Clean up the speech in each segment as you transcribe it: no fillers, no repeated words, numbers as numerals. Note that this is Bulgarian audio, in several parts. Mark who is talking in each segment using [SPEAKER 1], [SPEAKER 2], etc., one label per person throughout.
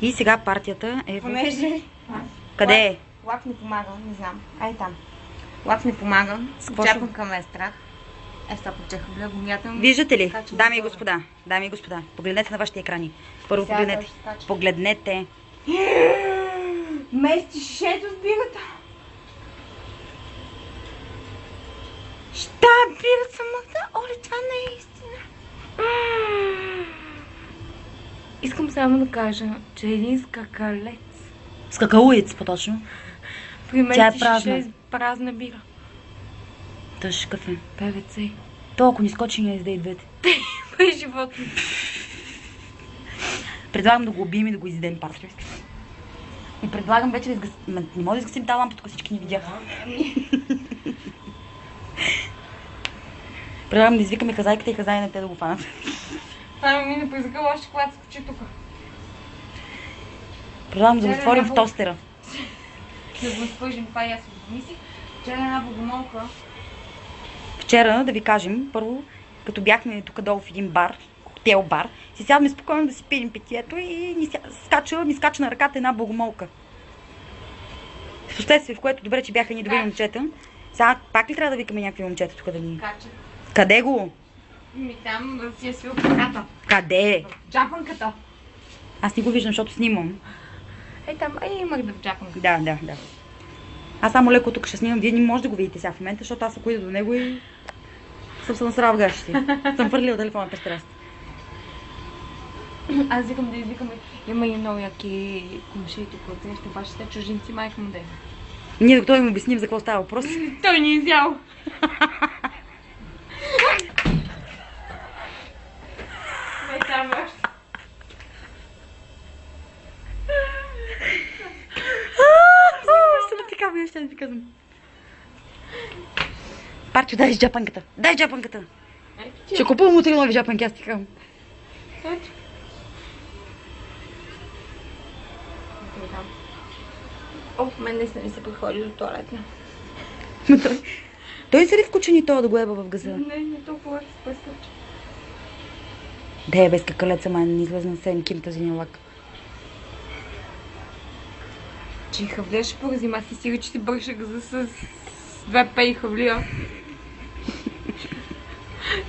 [SPEAKER 1] И сега партията е...
[SPEAKER 2] Понеже...
[SPEAKER 1] Къде е?
[SPEAKER 2] Лак не помага, не знам. Ай там. Лак не помага. Джапанка ме е страх. Сега почеха бляго мятам.
[SPEAKER 1] Виждате ли, дами и господа, погледнете на вашите екрани. Първо погледнете. Погледнете.
[SPEAKER 2] Мести шишето с бирата. Ща бира самата. Оле, това не е истина. Искам само да кажа, че един скакалец.
[SPEAKER 1] Скакалуец, по-точно.
[SPEAKER 2] При мен
[SPEAKER 1] Тя е празна.
[SPEAKER 2] Празна бира.
[SPEAKER 1] Тъж кафе.
[SPEAKER 2] ПВЦ.
[SPEAKER 1] Толкова ни скочи, не издай двете.
[SPEAKER 2] Това е животно.
[SPEAKER 1] Предлагам да го убием и да го изядем партия. И предлагам вече да изгасим... Не може да изгасим тази лампа, тук всички ни видяха. Предлагам да извикаме хазайката и хазайна те да го фанат.
[SPEAKER 2] Това ми мине по езика още когато скочи тук.
[SPEAKER 1] Предлагам да го затворим в тостера.
[SPEAKER 2] Да го спъжим, това и аз го помислих. Вчера една богомолка.
[SPEAKER 1] Вчера, да ви кажем, първо, като бяхме тук долу в един бар, коктейл бар, си сядаме спокойно да си пием питието и ми скача на ръката една богомолка. В последствие, в което добре, че бяха ни добри момчета. Сега пак ли трябва да викаме някакви момчета тук да ни...
[SPEAKER 2] Кача.
[SPEAKER 1] Къде го?
[SPEAKER 2] Ми там да си е свил краката.
[SPEAKER 1] Къде?
[SPEAKER 2] В джапанката.
[SPEAKER 1] Аз не го виждам, защото снимам.
[SPEAKER 2] Ей там, имах да в джапанката.
[SPEAKER 1] Да. Аз само леко тук ще снимам. Вие не може да го видите сега в момента, защото аз ако ида до него и съм се насрала в гащите. Съм фърлила телефона през терасата.
[SPEAKER 2] Аз викам да извикаме. Има и много яки комши тук от среща. Вашите чужденци, майка му да е.
[SPEAKER 1] Ние докато им обясним за какво става въпрос.
[SPEAKER 2] Той ни изял. Ей там още.
[SPEAKER 1] Ще да ти казвам. Парчо, дай джапанката. Дай джапанката. Ще купувам утре нови джапанки, аз ти казвам.
[SPEAKER 2] О, мен наистина не се подходи до туалетна.
[SPEAKER 1] Той се ли вкучени това да го еба в газа?
[SPEAKER 2] Не толкова се пресвача.
[SPEAKER 1] Де, без какалеца, май не излезна на 7 ким тази нилак.
[SPEAKER 2] Че хавлияше по зима си сига, че си бърша газа с 2 пей хавлия.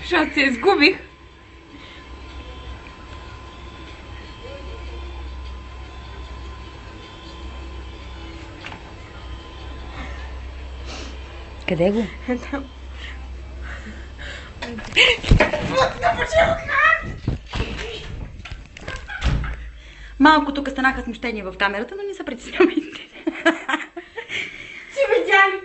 [SPEAKER 2] Защото се изгубих.
[SPEAKER 1] Къде го?
[SPEAKER 2] Там.
[SPEAKER 1] Малко тук станаха смущения в камерата, но не се притеснявайте.
[SPEAKER 2] Си видяли?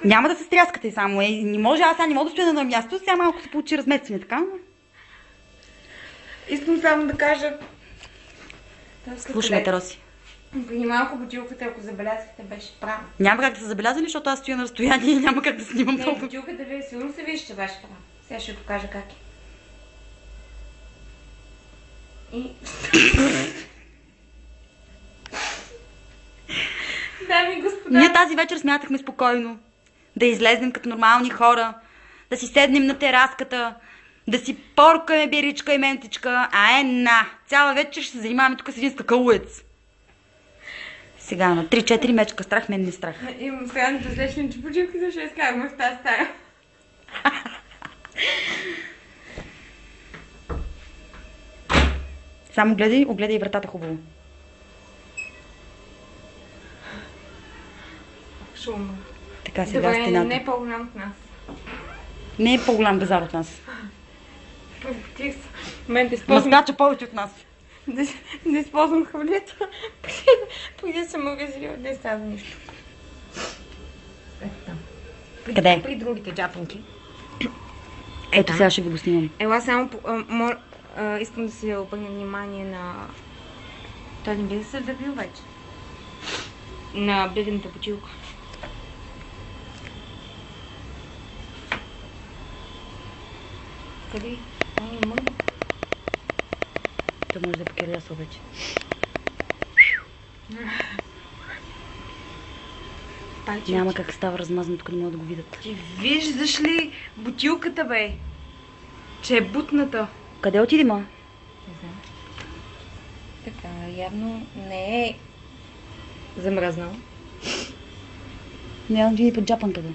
[SPEAKER 1] Няма да се стряскате само. Не може, аз сега не мога да стоя на едно място, сега малко се получи разместване, така?
[SPEAKER 2] Искам само да кажа...
[SPEAKER 1] Слушаме, Роси.
[SPEAKER 2] Преди малко бутилката, ако забелязахте, беше права.
[SPEAKER 1] Няма как да се забелязали, защото аз стоя на разстояние и няма как да снимам
[SPEAKER 2] Не,
[SPEAKER 1] толкова.
[SPEAKER 2] бутилката ви сигурно се вижда, че беше права. Сега ще покажа как е. И... Дами и господа...
[SPEAKER 1] Ние тази вечер смятахме спокойно да излезнем като нормални хора, да си седнем на тераската, да си поркаме биричка и ментичка, цяла вечер ще се занимаваме тук с един скакалуец. Сега на 3-4 мечка страх, мен не страх.
[SPEAKER 2] Имам странното усещане, че бутилката ще изкараме в тази стая.
[SPEAKER 1] Само огледай вратата хубаво.
[SPEAKER 2] Шумно.
[SPEAKER 1] Така сега
[SPEAKER 2] добре,
[SPEAKER 1] стената.
[SPEAKER 2] не е по-голям от нас.
[SPEAKER 1] Не е по-голям газар от нас.
[SPEAKER 2] Против в момента използвам...
[SPEAKER 1] Маскача повече от нас.
[SPEAKER 2] Да използвам хавлията. Преди да съм магазинила, не става нищо. Ето там.
[SPEAKER 1] Къде?
[SPEAKER 2] При другите джапанки.
[SPEAKER 1] Ето сега ще ви го снимам.
[SPEAKER 2] Ела само... искам да се обърна внимание на... Той не би да се забил вече. На бедената бутилка. Къде? Не мога.
[SPEAKER 1] То може да покерясва вече. Няма как става размазано, тук не могат да го видят.
[SPEAKER 2] Ти виждаш ли бутилката, бе? Че е бутната.
[SPEAKER 1] Къде отиде, ма?
[SPEAKER 2] Не знам. Така, явно не е замръзнал.
[SPEAKER 1] Няма да види под джапанката.